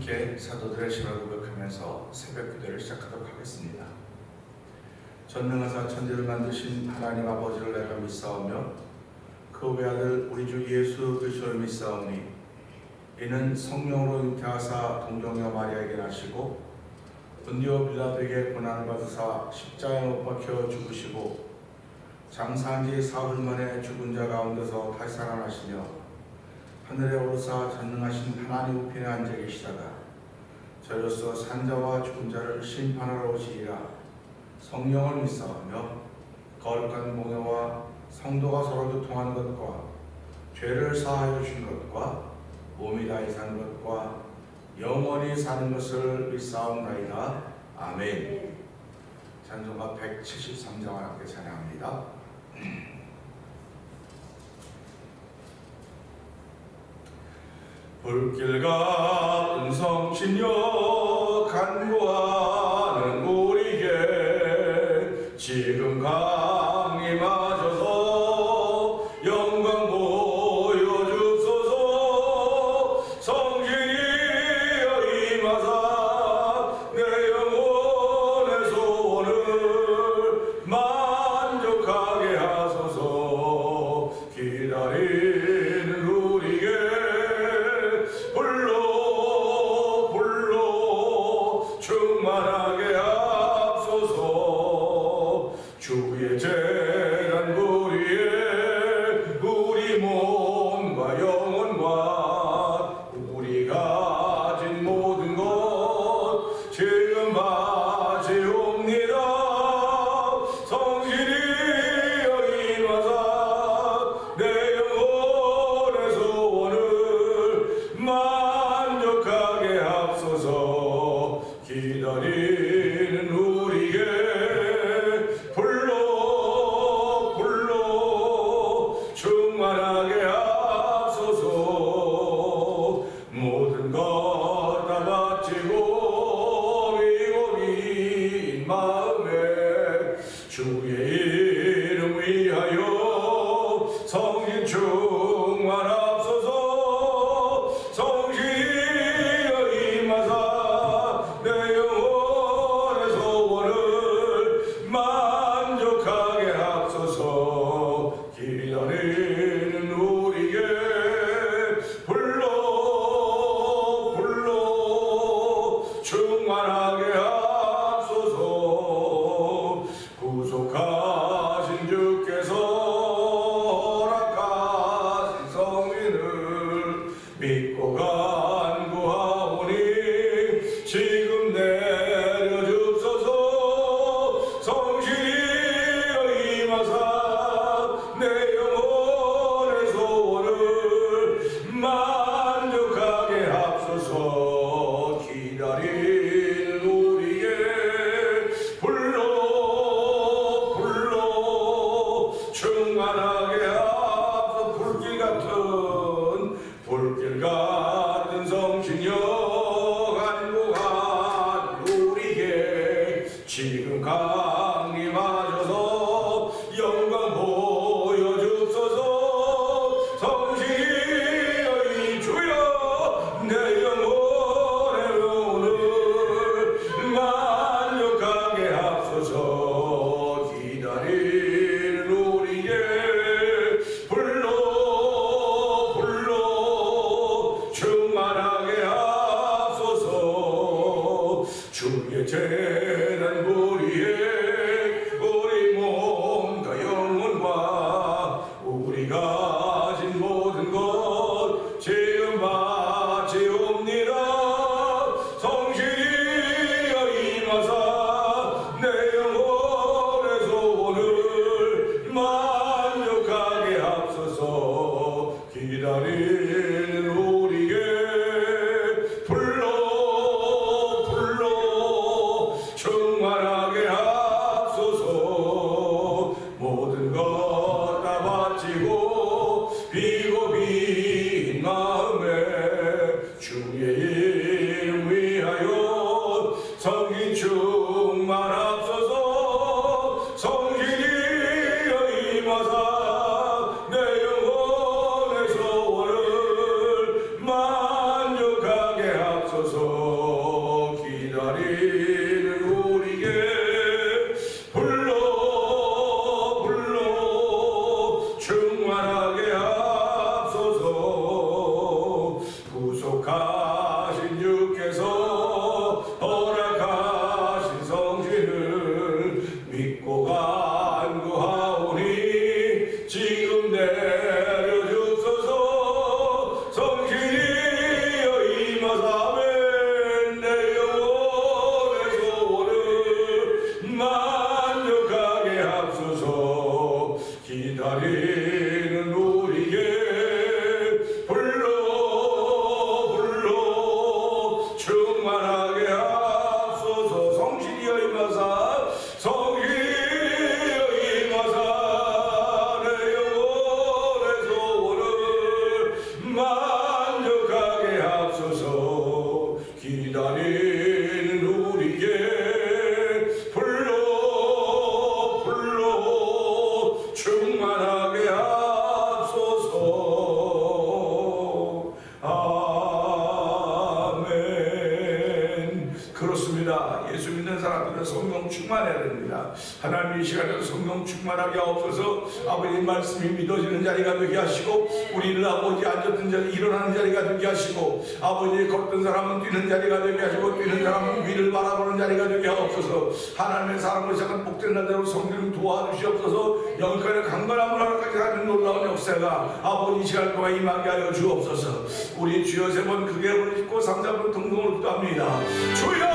함께 사도들의 신을 고백하면서 새벽 기도를 시작하도록 하겠습니다. 전능하사 천지를 만드신 하나님 아버지를 내가 믿사오며 그 외아들 우리 주 예수 그리스도를 믿사오니 이는 성령으로 잉태하사 동정녀 마리아에게 나시고 본디오 빌라도에게 고난을 받으사 십자가에 못 박혀 죽으시고 장사한 지 사흘 만에 죽은 자 가운데서 다시 살아나시며 하늘에 오르사 전능하신 하나님 우편에 앉아 계시다가 저로서 산자와 죽은 자를 심판하러 오시리라. 성령을 믿사오며 거룩한 공회와 성도가 서로 교통하는 것과 죄를 사하여 주신 것과 몸이 다히 사는 것과 영원히 사는 것을 믿사옵나이다. 아멘. 찬송가 173장을 함께 찬양합니다. 불길 같은 성신여 간구하는 우리에게 지금 강림하셔서 영광 보여주소서. 성신이여 임하사 내 영혼의 소원을 만족하게 하소서. 기다리는 우리에게 충만하게 앞서서. 주의 재단 우리의 우리 몸과 영혼과 우리 가진 모든 것 지금 바치옵니다. 성신이여 임하사 내 영혼의 소원을 만족하게 앞서서. 기다리는 우리에게 불러 충만하게 앞서서. 모든 것 다 바치고 위고인 마음에 주의 이름 위하여 성신 충만하소서. 성신이여 임하사 내 영혼의 소원을 만족하게 앞서서. 기다리는 우리에게 불러 충만하게 앞서서. 구속하신 주께서 허락하신 성인을 믿고 간구하오니 지금 내려주소서. 성신이여 임하사 내 영혼의 소원을 만족하게 앞서서. 기다리는 우리에게 불러 충만하게 앞서. 불길 같은 성신여 간구한 우리에게 지금 강림하셔서 영광 보여주소서. 성신이여 이 주여 내 영혼의 오늘 만족하게 앞서서. 기다리는 우리에게 불러 충만하게 앞서서. 주의 재단 우리의 우리 몸과 영혼과 우리 가진 모든 것 지금 바치옵니다. 성신이여 임하사 내 영혼의 소원을 만족하게 앞서서. 기다리는 우리에게 불러 거룩하신 주께서 허락하신 성신을 믿고 간구하오니 지금 내려주소서. 성신이여 임하사면 내 영혼의 소원을 만족하게 하소서. 기다리는 우리에게 불러 충만하게 하소서. 성신이여 임하사 성신이여 임하사 내 영혼의 소원을 만족하게 하소서. 기다리는 우리에게 불러 충만하게 하소서. 아멘. 그렇습니다. 예수 믿는 사람들은 성령 충만해야 됩니다. 하나님 이 시간에도 성령 충만하게 하옵소서. 아버지 말씀이 믿어지는 자리가 되게 하시고 우리를 아버지 앉았던 자리 일어나는 자리가 되게 하시고 아버지 걷던 사람은 뛰는 자리가 되게 하시고 뛰는 사람은 위를 바라보는 자리가 되게 하옵소서. 하나님의 사람을 시작한 복된 날대로 성령 도와주시옵소서. 영권의 강건함을 허락하게 하는 놀라운 역사가 아버지 이 시간 동안 임하게 하여 주옵소서. 우리 주여 세 번 크게 부르짖고 3-4분 동동으로 기도합니다. 주여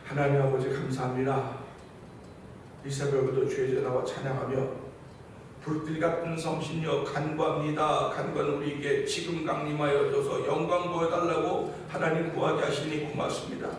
하나님 아버지 감사합니다. 이 새벽에도 주의 전하와 찬양하며 불길 같은 성신여 간구합니다. 간구한 우리에게 지금 강림하여 줘서 영광 보여달라고 하나님 구하게 하시니 고맙습니다.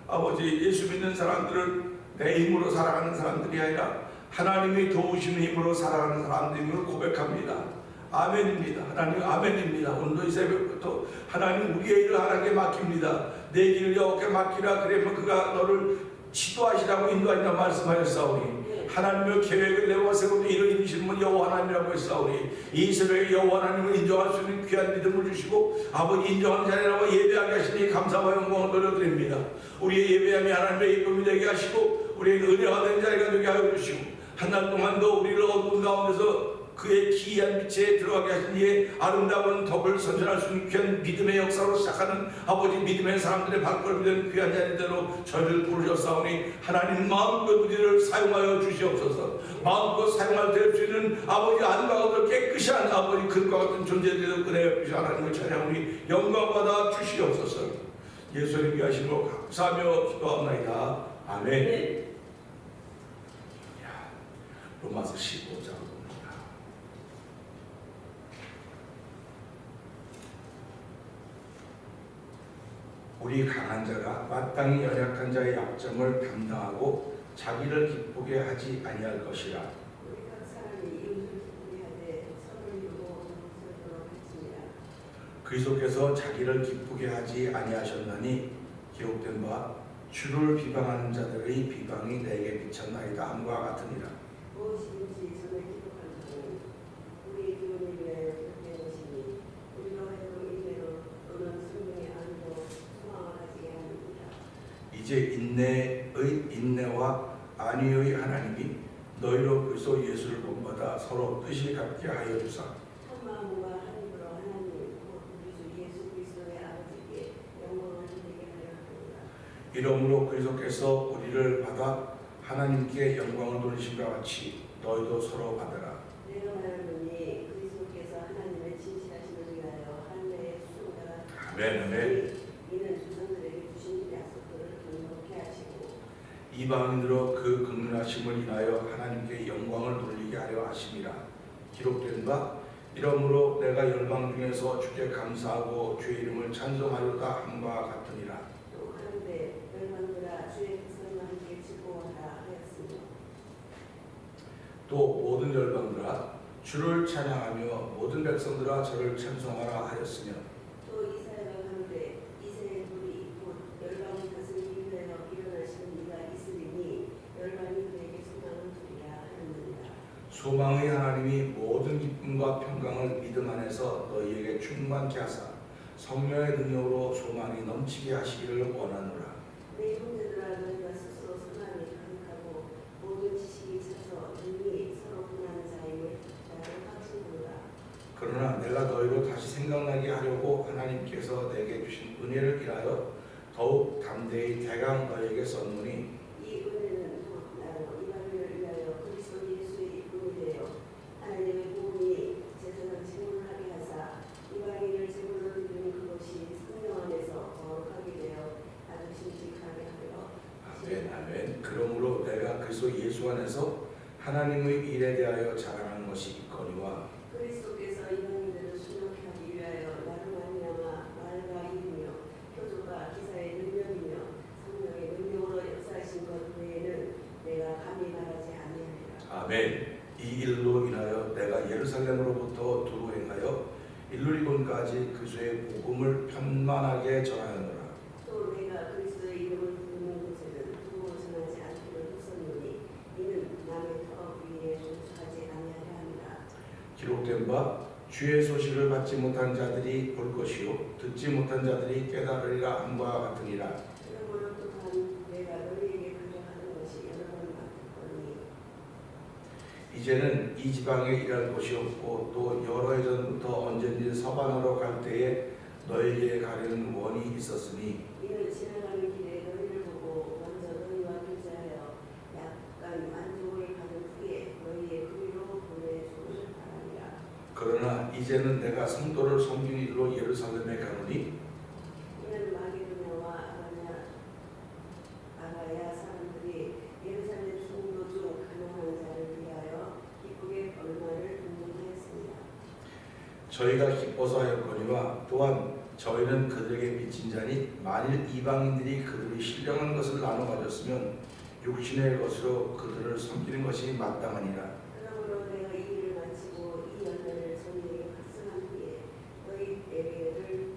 아버지 예수 믿는 사람들은 내 힘으로 살아가는 사람들이 아니라 하나님이 도우시는 힘으로 살아가는 사람들임을 고백합니다. 아멘입니다. 하나님 아멘입니다. 오늘도 이 새벽부터 하나님 우리의 일을 하나님께 맡깁니다. 내 길을 여호와께 맡기라. 그러면 그가 너를 지도하시라고 인도하리라 말씀하셨사오니 하나님의 계획을 내와 세우는 일을 이루시는 분 여호와 하나님이라고 했사오니 이 새벽에 여호와 하나님을 인정할 수 있는 귀한 믿음을 주시고 아버지 인정하는 자리라고 예배하게 하시니 감사와 영광을 돌려드립니다. 우리의 예배함이 하나님의 기쁨이 되게 하시고 우리의 은혜가 된 자리가 되게 하여 주시고 한 날 동안도 우리를 어두운 가운데서 그의 기이한 빛에 들어가게 하신 이의 아름다운 덕을 선전할 수 있는 귀한 믿음의 역사로 시작하는 아버지 믿음의 사람들의 발걸음이 되는 귀한 자리대로 저희를 부르셨사오니 하나님 마음껏 우리를 사용하여 주시옵소서. 마음껏 사용할 수 있는 아버지 안과 같은 깨끗한 아버지 금과 같은 존재들을 은혜여 주시 하나님을 찬양하니 영광받아 주시옵소서. 예수님 위하심으로 감사하며 기도하옵나이다. 아멘. 네. 로마서 15장 우리 강한 자가 마땅히 연약한 자의 약점을 감당하고 자기를 기쁘게 하지 아니할 것이라. 우리 각 사람이 이웃을 기쁘게 하되 서로 이루고 용서하도록 할지니라. 그리스도께서 자기를 기쁘게 하지 아니하셨나니 기록된 바 주를 비방하는 자들의 비방이 내게 비쳤나이다 함과 같으니라. 무엇이든지 전에 기록한 자는 우리의 기원을 위하여 기록된 것이니 우리로 하여금 인내로 또는 생명의 안으로 소망을 가지게 하느니라. 이제 인내와 안위의 하나님이 너희로 그리스도 예수를 본받아 서로 뜻이 같게 하여 주사 한 마음과 한 입으로 하나님 곧 우리 주 예수 그리스도의 아버지께 영광을 돌리게 하려 하느니라. 이러므로 그리스도께서 우리를 받아 하나님께 영광을 돌리심과 같이 너희도 서로 받으라. 내가 말하노니 그리스도께서 하나님의 진실하심을 위하여 할례의 수종자가 아멘, 아멘. 이는 조상들에게 주신 약속들을 경고케 하시고 이방인으로 그 긍휼하심을 인하여 하나님께 영광을 돌리게 하려 하심이라. 기록된 바 이러므로 내가 열방 중에서 주께 감사하고 주의 이름을 찬송하려다 함과 같으니라. 또 하는데 열방들아 주의 백성과 함께 즐거워하라 하였으며 또 모든 열방들아 주를 찬양하며 모든 백성들아 저를 찬송하라 하였으며 또 이사야가 가로되 이새의 불이 곧 열방을 다스리기 위하여 일어나시는 이가 있으리니 열방이 그에게 소망을 두리라 하였느니라. 소망의 하나님이 모든 기쁨과 평강을 믿음 안에서 너희에게 충만케 하사 성령의 능력으로 소망이 넘치게 하시기를 원하노라. 내 형제들아 너희가 스스로 선함이 가득하고 모든 지식이 차서 이미 서로 분하는 자임을 나를 확신하노라. 그러나 내가 너희로 다시 생각나게 하려고 하나님께서 내게 주신 은혜를 인하여 더욱 담대히 대강 너희에게 썼노니 이 은혜는 곧 나로 이방인을 위하여 그리스도 예수의 이쁨이 되어 하나님의 복음이 제사장 제물을 하게 하사 이방인을 제물로 드리는 그것이 성령 안에서 거룩하게 되어 아주 심직하게 하려. 아멘 아멘. 그러므로 내가 그리스도 예수 안에서 하나님의 일에 대하여 자랑하는 것이 있거니와 그리스도께서 이방인들을 순종케 하기 위하여 나를 말미암아 말과 일이며 표조가 기사의 능력이며 성령의 능력으로 역사하신 것 외에는 내가 감히 말하지 아니하리라. 아멘. 이 일로 인하여 내가 예루살렘으로부터 두루 행하여 일루리곤까지 그리스도의 복음을 편만하게 전하노라. 또 내가 그리스도의 이름을 부르는 곳에는 두루 전하지 않기를 했었노니 이는 남의 터 위에 존수하지 아니하려 함이라. 기록된 바 주의 소식을 받지 못한 자들이 볼 것이요 듣지 못한 자들이 깨달으리라 함과 같으니라. 그러므로 또한 내가 너희에게 강조하는 것이 여러 번 같았거니 이제는 이 지방에 일할 곳이 없고 또 여러 해 전부터 언제든지 서반으로 갈 때에 너에게 가려는 원이 있었으니 이는 지나가는 길에 너희를 보고 먼저 너희와 교제하여 약간 만족을 받은 후에 너희의 그리로 보내주기를 바라니라. 그러나 이제는 내가 성도를 섬기는 일로 예루살렘에 가노니 이는 마게도냐와 아가야 사람들이 예루살렘 성도 중 가난한 자를 위하여 기쁘게 얼마를 공동하였습니다. 저희가 기뻐서 하였거니와 또한 저희는 그들에게 빚진 자니 만일 이방인들이 그들이 신령한 것을 나눠 가졌으면 육신의 것으로 그들을 섬기는 것이 마땅하니라. 그러므로 내가 이 일을 마치고 이 열매를 저희에게 확증한 후에 너희에게를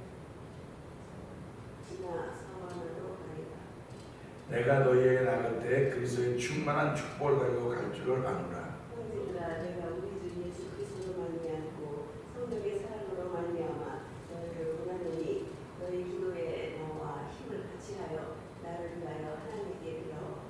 지나 사완으로 가리라. 내가 너희에게 나갈 때 그리스도의 충만한 축복을 가지고 갈 줄을 아노라. 형제들아 내가 우리 주 예수 그리스도로 말미암고 성령의 사랑으로 말미암아 너희를 원하노니 너희 기도에 나와 힘을 같이 하여 나를 위하여 하나님께 빌어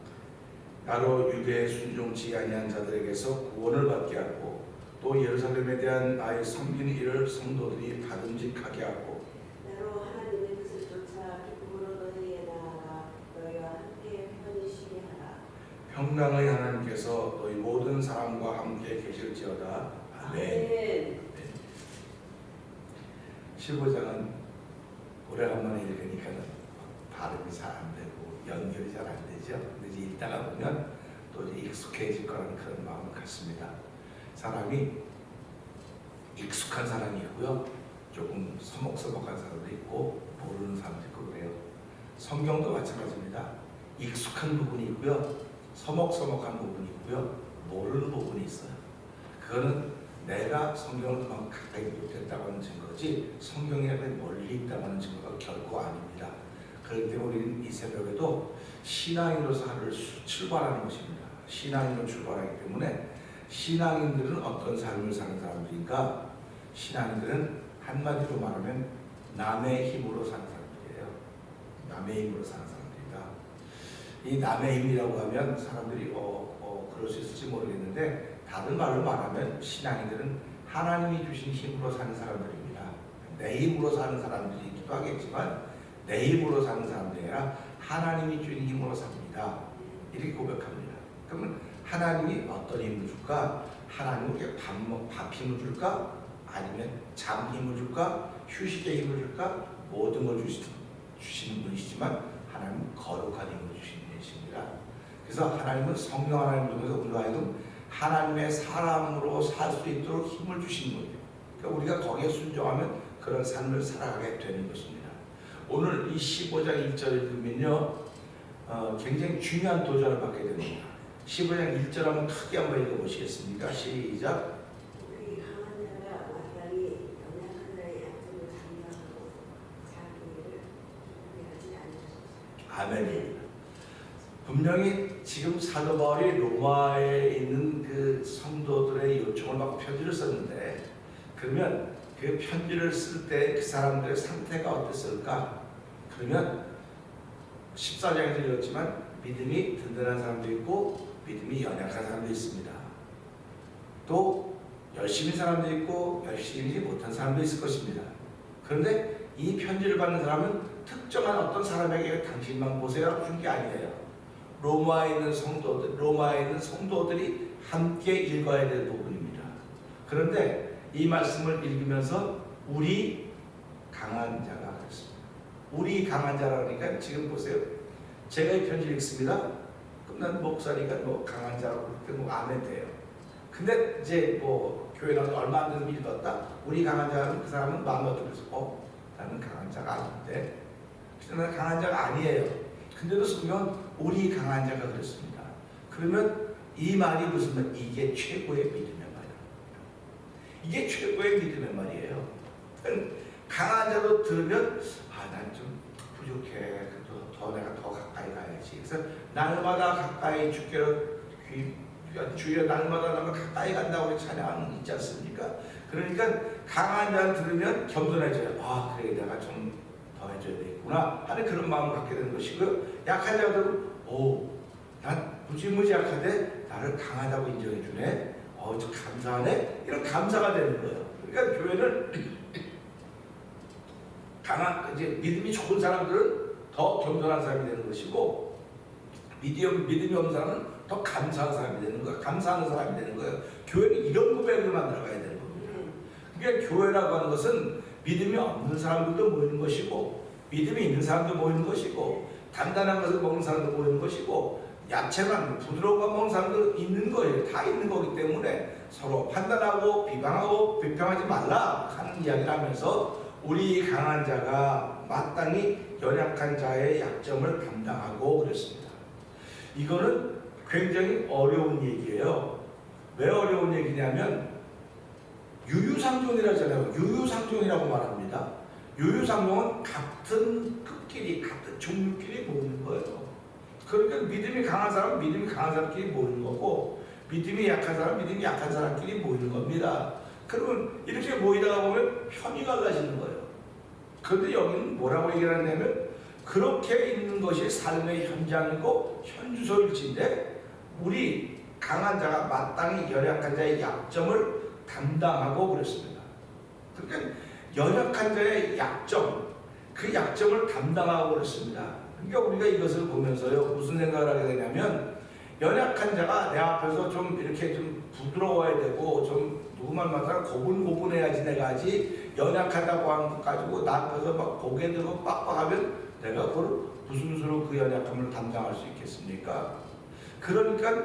나로 유대에 순종치 아니한 자들에게서 구원을 받게 하고 또 예루살렘에 대한 나의 섬기는 일을 성도들이 다듬직하게 하고 나로 하나님의 뜻을 쫓아 기쁨으로 너희에 나아가 너희와 함께 편히 쉬게 하라. 평강의 하나님께서 너희 모든 사람과 함께 계실지어다. 아멘. 15장은 오래간만에 읽으니까 발음이 잘 안 되고 연결이 잘 안 되죠. 근데 이제 읽다가 보면 또 이제 익숙해질 거라는 그런 마음을 갖습니다. 사람이 익숙한 사람이 있고요, 조금 서먹서먹한 사람도 있고 모르는 사람도 있고 그래요. 성경도 마찬가지입니다. 익숙한 부분이 있고요, 서먹서먹한 부분이 있고요, 모르는 부분이 있어요. 그거는 내가 성경을 그만 가까이 못했다고 하는 증거지 성경에 멀리 있다고 하는 증거가 결코 아닙니다. 그렇기 때문에 우리는 이 새벽에도 신앙인으로서 하루를 출발하는 것입니다. 신앙인으로 출발하기 때문에 신앙인들은 어떤 삶을 사는 사람들인가? 신앙인들은 한마디로 말하면 남의 힘으로 사는 사람들이에요. 남의 힘으로 사는 사람들이다. 이 남의 힘이라고 하면 사람들이 그럴 수 있을지 모르겠는데 다른 말로 말하면 신앙인들은 하나님이 주신 힘으로 사는 사람들입니다. 내 힘으로 사는 사람들이기도 하겠지만 내 힘으로 사는 사람들이 아니라 하나님이 주신 힘으로 삽니다. 이렇게 고백합니다. 그러면 하나님이 어떤 힘을 줄까? 하나님은 밥 힘을 줄까? 아니면 잠 힘을 줄까? 휴식의 힘을 줄까? 모든 걸 주시는 분이시지만 하나님은 거룩한 힘을 주시는 분이십니다. 그래서 하나님은 성령 하나님을 통해서 우리가 하여금 하나님의 사람으로 살 수 있도록 힘을 주시는 거예요. 그러니까 우리가 거기에 순종하면 그런 삶을 살아가게 되는 것입니다. 오늘 이 15장 1절을 보면요, 굉장히 중요한 도전을 받게 됩니다. 15장 1절 한번 크게 한번 읽어보시겠습니까? 시작. 우리 강한 자가 마땅히 연약한 자의 약점을 감당하고 자기 일을 준비하지 않으셨습니다. 아멘입니다. 분명히 지금 사도 바울이 로마에 있는 그 성도들의 요청을 받고 편지를 썼는데, 그러면 그 편지를 쓸 때 그 사람들의 상태가 어땠을까? 그러면 14장에서 읽었지만 믿음이 든든한 사람도 있고 믿음이 연약한 사람도 있습니다. 또 열심히 사람도 있고 열심히 못한 사람도 있을 것입니다. 그런데 이 편지를 받는 사람은 특정한 어떤 사람에게 당신만 보세요라고 준 게 아니에요. 로마에 있는 성도들이 함께 읽어야 될 부분입니다. 그런데 이 말씀을 읽으면서 우리 강한 자가 그랬습니다. 우리 강한 자라니까 지금 보세요. 제가 이 편지를 읽습니다. 그럼 난 목사니까 강한 자라고 그렇게 아멘 돼요. 근데 이제 교회 나와서 얼마 안 돼서 읽었다. 우리 강한 자는 그 사람은 마음이 어떻게해서 나는 강한 자가 아닌데, 나는 강한 자가 아니에요. 근데도 성경은 우리 강한 자가 그랬습니다. 그러면 이 말이 무슨 말? 이게 최고의 믿음의 말입니다. 이게 최고의 믿음의 말이에요. 강한 자도 들으면 난 좀 부족해. 더 내가 더 가까이 가야지. 그래서 날마다 가까이 주여 날마다 나면 가까이 간다고 찬양하는 있지 않습니까? 그러니까 강한 자를 들으면 겸손해져요. 그래 내가 좀 더 해줘야 되겠구나 하는 그런 마음을 갖게 되는 것이고요. 약한 자들은 난 무지무지 약한데 나를 강하다고 인정해 주네. 좀 감사하네. 이런 감사가 되는 거예요. 그러니까 교회는 이제 믿음이 좋은 사람들은 더 겸손한 사람이 되는 것이고, 믿음이 없는 사람은 더 감사한 사람이 되는 거예요. 감사하는 사람이 되는 거예요. 교회는 이런 고백을 만들어가야 되는 겁니다. 그러니까 교회라고 하는 것은 믿음이 없는 사람들도 모이는 것이고, 믿음이 있는 사람도 모이는 것이고, 단단한 것을 먹는 사람도 모이는 것이고, 야채만 부드러운 거 먹는 사람도 있는 거예요. 다 있는 거기 때문에 서로 판단하고 비방하고 비평하지 말라 하는 이야기를 하면서 우리 강한 자가 마땅히 연약한 자의 약점을 담당하고 그랬습니다. 이거는 굉장히 어려운 얘기예요. 왜 어려운 얘기냐면 유유상종이라잖아요. 유유상종이라고 말합니다. 유유상종은 같은 급끼리 같은 종류끼리 모이는 거예요. 그러니까 믿음이 강한 사람은 믿음이 강한 사람끼리 모이는 거고, 믿음이 약한 사람은 믿음이 약한 사람끼리 모이는 겁니다. 그러면 이렇게 모이다가 보면 편이 갈라지는 거예요. 그런데 여기는 뭐라고 얘기하냐면 그렇게 있는 것이 삶의 현장이고 현주소일지인데, 우리 강한 자가 마땅히 연약한 자의 약점을 담당하고 그랬습니다. 그러니까 연약한 자의 약점, 그 약점을 담당하고 그랬습니다. 그러니까 우리가 이것을 보면서요, 무슨 생각을 하게 되냐면, 연약한 자가 내 앞에서 좀 이렇게 좀 부드러워야 되고, 좀 누구 말 맞아 고분고분해야지 내가 하지, 연약하다고 하는 것 가지고 나 앞에서 막 고개 들고 빡빡하면 내가 그걸 무슨 수로 그 연약함을 담당할 수 있겠습니까? 그러니까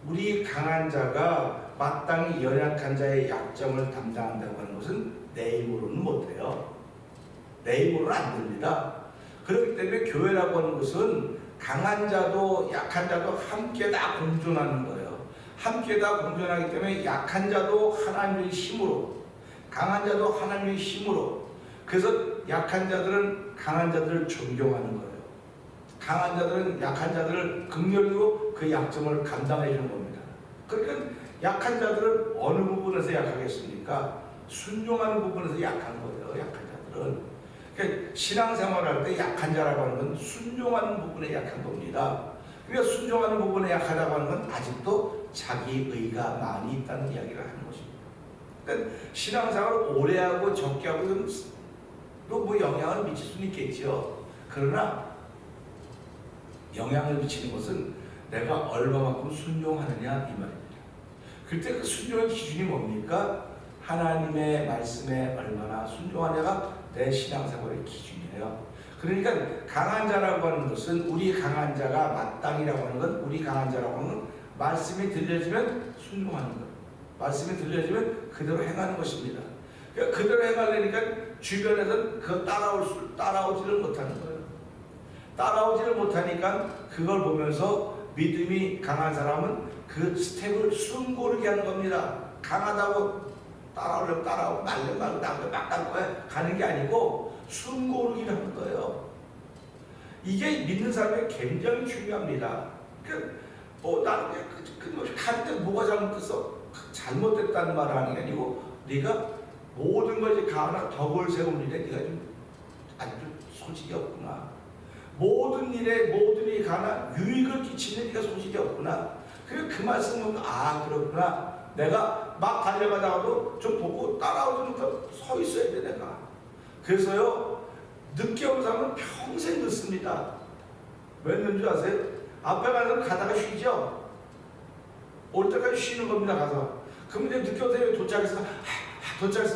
우리 강한 자가 마땅히 연약한 자의 약점을 담당한다고 하는 것은 내 힘으로는 못해요. 내 힘으로는 안 됩니다. 그렇기 때문에 교회라고 하는 것은 강한 자도 약한 자도 함께 다 공존하는 거예요. 함께 다 공존하기 때문에 약한 자도 하나님의 힘으로, 강한 자도 하나님의 힘으로, 그래서 약한 자들은 강한 자들을 존경하는 거예요. 강한 자들은 약한 자들을 긍휼히고 그 약점을 감당해 주는 겁니다. 그러니까 약한 자들은 어느 부분에서 약하겠습니까? 순종하는 부분에서 약한 거예요. 약한 자들은. 그러니까 신앙생활할 때 약한 자라고 하는 건 순종하는 부분에 약한 겁니다. 그러니까 순종하는 부분에 약하다고 하는 건 아직도 자기 의가 많이 있다는 이야기를 하는 것입니다. 그러니까 신앙생활을 오래 하고 적게 하고는 뭐 영향을 미칠 수는 있겠죠. 그러나 영향을 미치는 것은 내가 얼마만큼 순종하느냐 이 말입니다. 그때 그 순종의 기준이 뭡니까? 하나님의 말씀에 얼마나 순종하냐가 내 신앙생활의 기준이에요. 그러니까 강한 자라고 하는 것은 우리 강한 자가 마땅이라고 하는 건 우리 강한 자라고 하는 건 말씀이 들려지면 순종하는 것. 말씀이 들려지면 그대로 행하는 것입니다. 그러니까 그대로 행하려니까 주변에서는 그거 따라오지를 못하는 거예요. 따라오지를 못하니까 그걸 보면서 믿음이 강한 사람은 그 스텝을 숨고르게 하는 겁니다. 강하다고 따라오려면 따라오고 말려면 말고 막 가는 게 아니고 숨고르기를 하는 거예요. 이게 믿는 사람이 굉장히 중요합니다. 나는 갈 때 뭐가 잘못됐어? 잘못됐다는 말을 하는 게 아니고 네가 모든 것이 가나 덕을 세우는 일에 네가 좀 아주 소질이 없구나. 모든 일에 모든 일이 가나 유익을 끼치는 네가 소질이 없구나. 그 말씀은 그렇구나. 내가 막 달려가다가도 좀 보고 따라오지 못하고 서 있어야 돼 내가. 그래서요 늦게 온 사람은 평생 늦습니다. 왜 늦는 줄 아세요? 앞에 가는 사람 가다가 쉬죠. 올 때까지 쉬는 겁니다. 가서. 그럼 이제 늦게 온 사람이 도착해서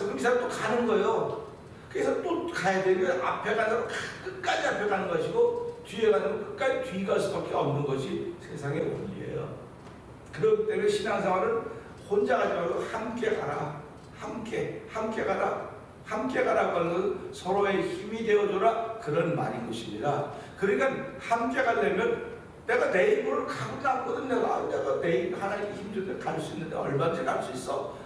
그럼 이 사람 또 가는 거예요. 그래서 또 가야 되면 앞에 가는 사람 끝까지 앞에 가는 것이고 뒤에 가는 사람 끝까지 뒤 갈 수밖에 없는 것이 세상의 원리예요. 그렇기 때문에 신앙생활은 혼자 가지 말고 함께 가라. 함께 가라. 함께 가라고 하는 것은 서로의 힘이 되어줘라 그런 말인 것입니다. 그러니까 함께 가려면 내가 내 힘으로 가고 났거든. 내가 내 힘 하나님 힘들게 갈 수 있는데 얼마든지 갈 수 있어.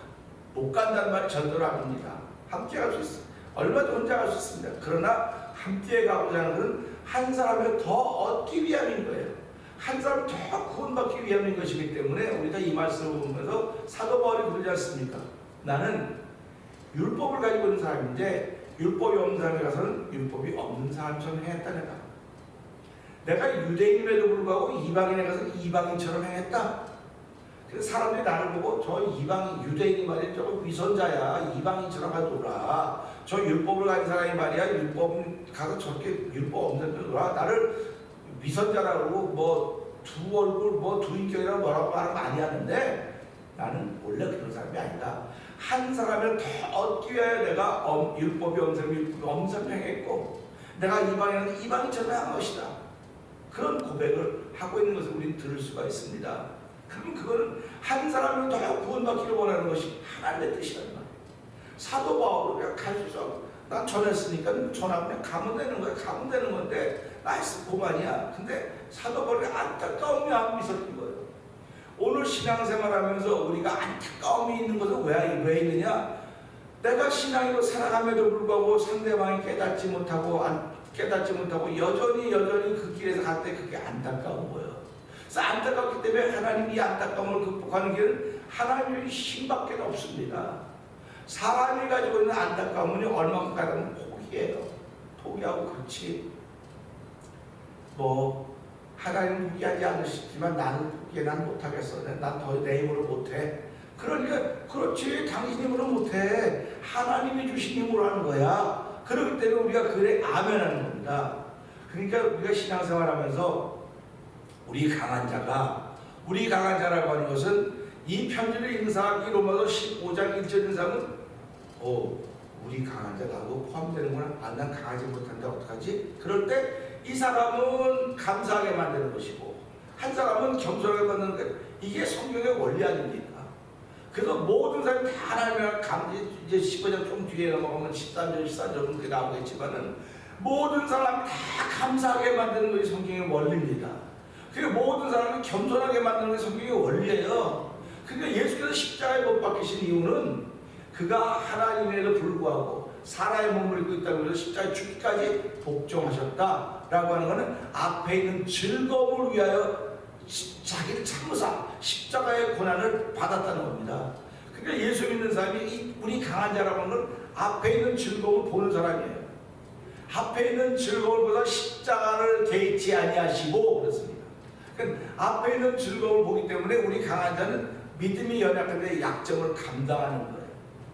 못 간다는 말이 절대로 아닙니다. 함께 갈 수 있어. 얼마든지 혼자 갈 수 있습니다. 그러나 함께 가고자 하는 것은 한 사람을 더 얻기 위함인 거예요. 한 사람을 더 구원받기 위함인 것이기 때문에 우리가 이 말씀을 보면서 사도 바울이 그러지 않습니까? 나는 율법을 가지고 있는 사람인데 율법이 없는 사람에 가서는 율법이 없는 사람처럼 행했다. 내가 유대인임에도 불구하고 이방인에 가서 이방인처럼 행했다. 그래서 사람들이 나를 보고 저 이방인 유대인이 말이야 저거 위선자야. 이방인처럼 하더라. 저 율법을 가진 사람이 말이야 율법 가서 저렇게 율법 없는 사람이 놀아. 나를 위선자라고 뭐 두 얼굴 뭐 두 인격이라고 뭐라고 말을 많이 하는데 나는 원래 그런 사람이 아니다. 한 사람을 더 얻기 위하여 내가 율법이 없는 사람을 행했고 내가 이방인은 이방인처럼 한 것이다. 그런 고백을 하고 있는 것을 우리는 들을 수가 있습니다. 그럼 그거는 한 사람을 더 구원받기를 원하는 것이 하나님의 뜻이란 말이에요. 사도 바울은 그냥 갈 수 있어. 난 전했으니까 전하고 그냥 가면 되는 거야. 가면 되는 건데 나이스 고만이야. 근데 사도 바울이 안타까운 마음이 있었던 거예요. 오늘 신앙생활하면서 우리가 안타까움이 있는 것은 왜 있느냐? 내가 신앙으로 살아감에도 불구하고 상대방이 깨닫지 못하고 여전히 그 길에서 갈 때 그게 안타까운 거예요. 그래서 안타깝기 때문에 하나님이 이 안타까움을 극복하는 길은 하나님의 힘밖에 없습니다. 사람이 가지고 있는 안타까움은 얼마큼 가면 포기해요. 포기하고 그렇지. 뭐 하나님은 포기하지 않으시지만 나는 포기 난 못하겠어. 난 더 내 힘으로 못해. 그러니까 그렇지 당신 힘으로 못해. 하나님이 주신 힘으로 하는 거야. 그렇기 때문에 우리가 그래 아멘 하는 겁니다. 그러니까 우리가 신앙생활하면서 우리 강한 자라고 하는 것은 이 편지를 읽는 사람 로마서 15장 1절 읽는 사람은 우리 강한 자 나도 포함되는구나. 난 강하지 못한데 어떡하지? 그럴 때 이 사람은 감사하게 만드는 것이고 한 사람은 겸손하게 만드는 것. 이게 성경의 원리 아닙니까? 그래서 모든 사람이 다 하나님의 이제 15장 좀 뒤에 넘어가면 13절, 14절은 그게 나오겠지만은 모든 사람이 다 감사하게 만드는 것이 성경의 원리입니다. 그리고 모든 사람이 겸손하게 만드는 것이 성경의 원리예요. 그러니까 예수께서 십자가에 못 박히신 이유는 그가 하나님에도 불구하고 사람의 몸을 입고 있다고 해서 십자가에 죽기까지 복종하셨다라고 하는 것은 앞에 있는 즐거움을 위하여 자기를 참으사 십자가의 고난을 받았다는 겁니다. 그러니까 예수 믿는 사람이 우리 강한 자라고 하는 건 앞에 있는 즐거움을 보는 사람이에요. 앞에 있는 즐거움을 보다 십자가를 개의치 아니하시고 그렇습니다. 그러니까 앞에 있는 즐거움을 보기 때문에 우리 강한 자는 믿음이 연약한데 약점을 감당하는 거예요.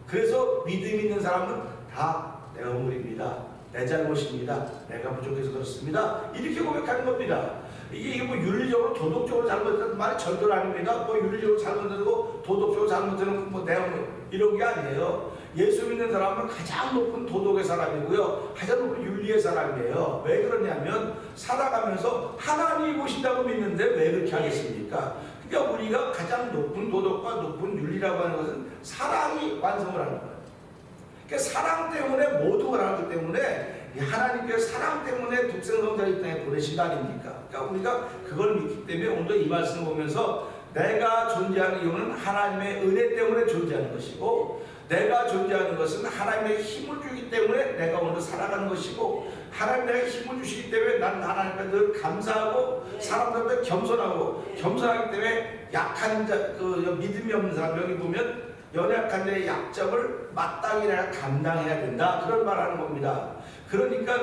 그래서 믿음 있는 사람은 다 내 허물입니다. 내 잘못입니다. 내가 부족해서 그렇습니다. 이렇게 고백하는 겁니다. 이게 뭐 윤리적으로 도덕적으로 잘못했다는 말이 절대로 아닙니다. 뭐 윤리적으로 잘못되고 도덕적으로 잘못되는 뭐 내용 이런 게 아니에요. 예수 믿는 사람은 가장 높은 도덕의 사람이고요, 가장 높은 윤리의 사람이에요. 왜 그러냐면 살아가면서 하나님이 보신다고 믿는데 왜 그렇게 하겠습니까? 그러니까 우리가 가장 높은 도덕과 높은 윤리라고 하는 것은 사랑이 완성을 하는 거예요. 그러니까 사랑 때문에 모두가 하기 때문에 하나님께서 사랑 때문에 독생성자를 이 땅에 보내신 거 아닙니까? 그러니까 우리가 그걸 믿기 때문에 오늘도 이 말씀을 보면서 내가 존재하는 이유는 하나님의 은혜 때문에 존재하는 것이고, 내가 존재하는 것은 하나님의 힘을 주기 때문에 내가 오늘 살아가는 것이고, 하나님 내가 힘을 주시기 때문에 난 하나님께 늘 감사하고 사람들한테 겸손하고, 겸손하기 때문에 약한 자, 믿음이 없는 사람 여기 보면 연약한 자의 약점을 마땅히 내가 감당해야 된다, 그런 말하는 겁니다. 그러니까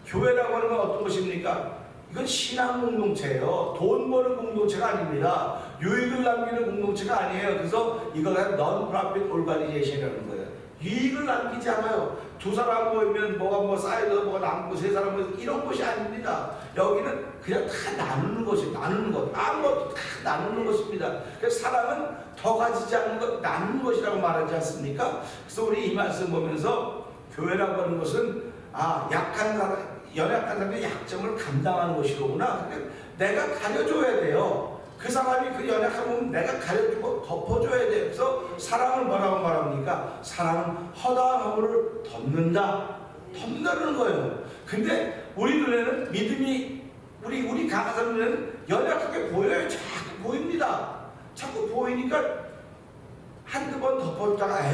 교회라고 하는 건 어떤 것입니까? 이건 신앙 공동체예요. 돈 버는 공동체가 아닙니다. 유익을 남기는 공동체가 아니에요. 그래서 이걸 non-profit organization이라는 거예요. 유익을 남기지 않아요. 두 사람 모이면 뭐가 쌓여서 뭐가 남고 세 사람 모이면 이런 것이 아닙니다. 여기는 그냥 다 나누는 것이, 나누는 것, 아무것도 다 나누는 것입니다. 그래서 사랑은 더 가지지 않는 것, 나누는 것이라고 말하지 않습니까? 그래서 우리 이 말씀 보면서 교회라고 하는 것은 약한 사람, 연약한 사람의 약점을 감당하는 것이로구나. 내가 가려줘야 돼요. 그 사람이 그 연약한 부분 내가 가려주고 덮어줘야 돼요. 그래서 사랑을 뭐라고 말합니까? 사랑은 허다한 허물을 덮는다. 덮는다는 거예요. 근데 우리 눈에는 믿음이, 우리 강한 사람 눈에는 연약하게 보여요. 자꾸 보입니다. 자꾸 보이니까 한두 번 덮어줬다가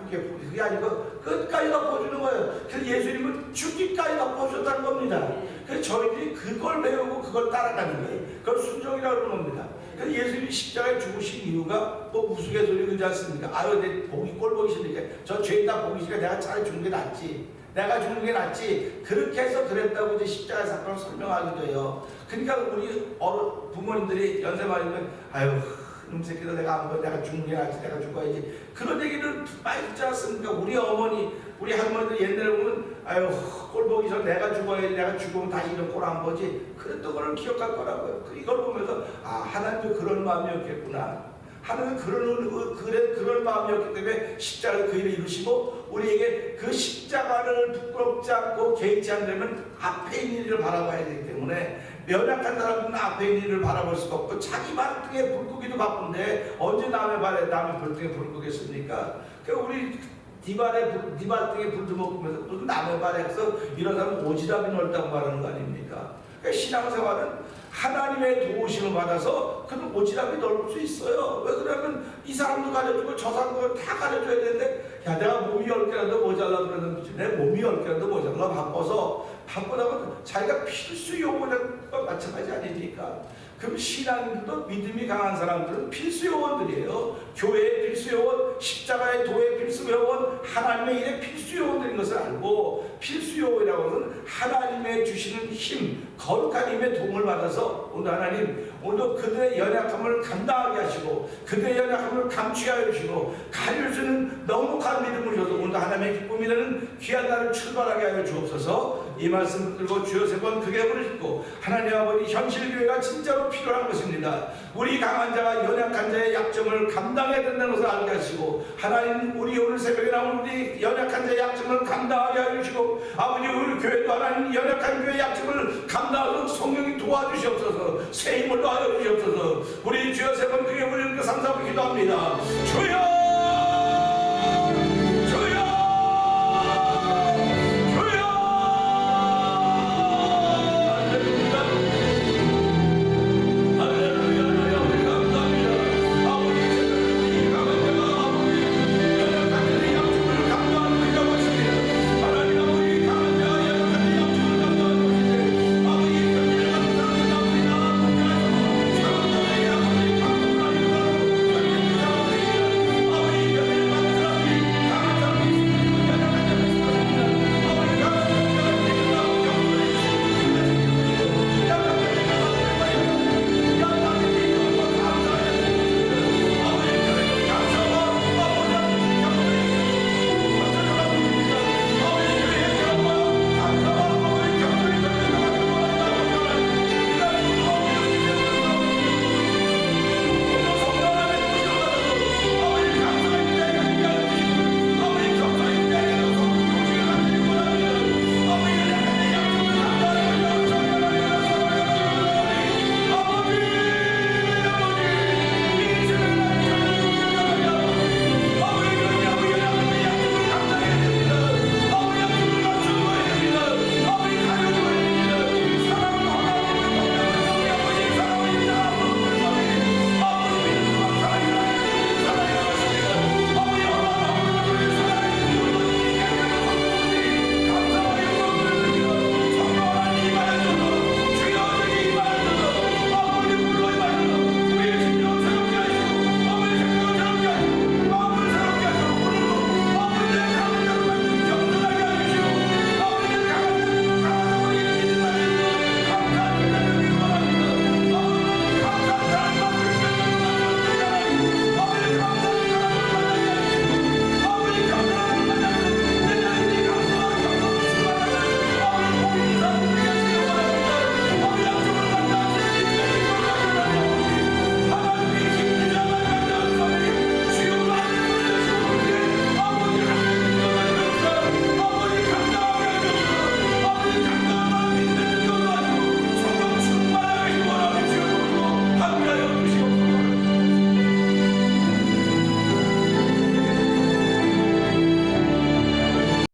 그게 아니고 끝까지 덮어주는 거예요. 그래서 예수님은 죽기까지 덮어줬다는 겁니다. 그래서 저희들이 그걸 배우고 그걸 따라가는 거예요. 그걸 순종이라고 그러는 겁니다. 그래서 예수님이 십자가에 죽으신 이유가 뭐 우스갯소리 그러지 않습니까? 내 복이 꼴 보기 싫으니까 저 죄인 다 보기 싫으니까 내가 차라리 죽는 게 낫지. 내가 죽는 게 낫지. 그렇게 해서 그랬다고 이제 십자가 사건을 설명하기도 해요. 그러니까 우리 부모님들이 연세 많으면 이놈 새끼들 내가 죽는 게 낫지, 내가 죽어야지, 그런 얘기를 많이 듣지 않습니까? 우리 어머니, 우리 할머니들 옛날에 보면 꼴 보기 전에 내가 죽어야지, 내가 죽으면 다시 이런 꼴 안 보지, 그랬던 걸 기억할 거라고요. 이걸 보면서 하나님도 그런 마음이었겠구나. 하나님은 그런 마음이었기 때문에 십자가를 그 일을 이루시고 우리에게 그 십자가를 부끄럽지 않고 개의치 않으려면 앞에 있는 일을 바라봐야 되기 때문에, 연약한 사람들은 앞에 있는 일을 바라볼 수가 없고 자기 발등에 불 끄기도 바쁜데 언제 남의 발등에 불 끄겠습니까? 그러니까 우리 네 발등에 불도 못 끄면서 무슨 남의 발에서 이런 사람은 오지랖이 넓다고 말하는 거 아닙니까? 그러니까 신앙생활은 하나님의 도우심을 받아서 그런 오지랖이 넓을 수 있어요. 왜 그러면 이 사람도 가려주고 저 사람도 다 가려줘야 되는데, 내가 몸이 10개라도 모자라 그러는 거지. 내 몸이 10개라도 모자라 바쁘다고 자기가 필수 요원과 마찬가지 아닙니까? 그럼 신앙인들도 믿음이 강한 사람들은 필수 요원들이에요. 교회의 필수 요원, 십자가의 도의 필수 요원, 하나님의 일의 필수 요원들인 것을 알고, 필수 요원이라고 하는 하나님의 주시는 힘, 거룩한 힘의 도움을 받아서 오늘 하나님, 오늘도 그들의 연약함을 감당하게 하시고 그들의 연약함을 감추게 하여 주시고 가려주는 넉넉한 믿음을 줘서 오늘도 하나님의 기쁨이 되는 귀한 날을 출발하게 하여 주옵소서. 이 말씀 들고 주여 세 번 크게 부르시고, 하나님 아버지, 현실교회가 진짜로 필요한 것입니다. 우리 강한 자가 연약한 자의 약점을 감당해야 된다는 것을 알게 하시고, 하나님 우리 오늘 새벽에 나온 우리 연약한 자의 약점을 감당하게 하여 주시고, 아버지 우리 교회도 하나님 연약한 교회의 약점을 감당하도록 성령이 도와주시옵소서. 새 힘을 더하여 주시옵소서. 우리 주여 세 번 크게 부르는 그 상상을 기도합니다. 주여